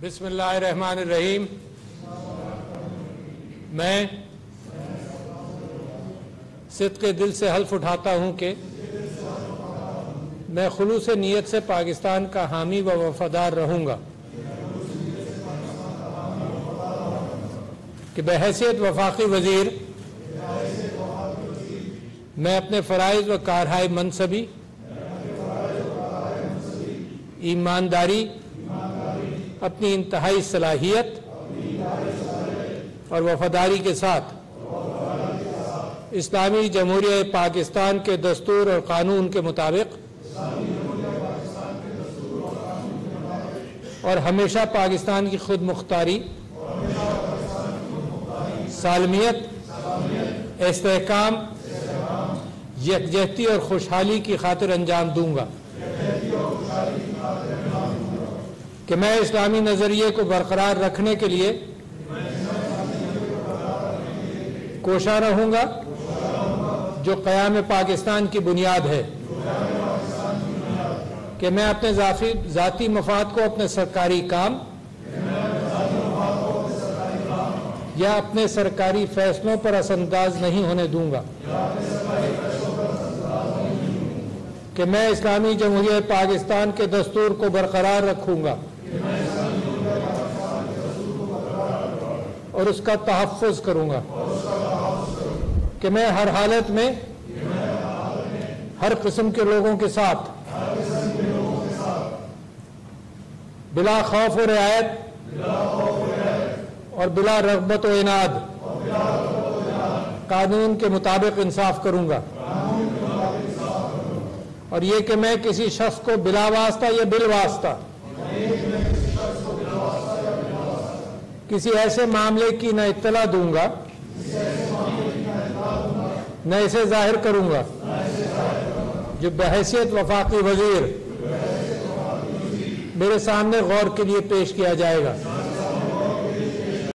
बिस्मिल्लाहिर्रहमानिर्रहीम। मैं सिद्क़े दिल से हल्फ उठाता हूँ कि मैं खुलूस नीयत से पाकिस्तान का हामी व वफादार रहूँगा कि बहैसियत वफाकी वज़ीर मैं अपने फ़राइज़ व कारहाय मनसबी, ईमानदारी, अपनी इंतहाई सलाहियत और वफादारी के साथ इस्लामी जमहूरिया पाकिस्तान के दस्तूर और कानून के मुताबिक और हमेशा पाकिस्तान की खुद मुख्तारी, सालमियत, इस्तेहकाम, यकजहती और खुशहाली की खातिर अंजाम दूंगा कि मैं इस्लामी नज़रिए को बरकरार रखने के लिए कोशा रहूँगा जो क़याम पाकिस्तान की बुनियाद है कि मैं अपने ज़ाती मफाद को अपने सरकारी काम या अपने सरकारी फैसलों पर असरअंदाज नहीं होने दूंगा कि मैं इस्लामी जमहूरिया पाकिस्तान के दस्तूर को बरकरार रखूँगा और उसका तहफ़्फ़ुज़ करूँगा कि मैं हर हालत में हर किस्म के लोगों के साथ बिला खौफ व रियायत और बिला रग़बत व इनाद कानून के मुताबिक इंसाफ करूँगा और ये कि मैं किसी शख्स को बिला वास्ता या बिल वास्ता किसी ऐसे मामले की न इत्तला दूंगा न इसे जाहिर करूंगा जो बहैसियत वफाकी वज़ीर मेरे सामने गौर के लिए पेश किया जाएगा।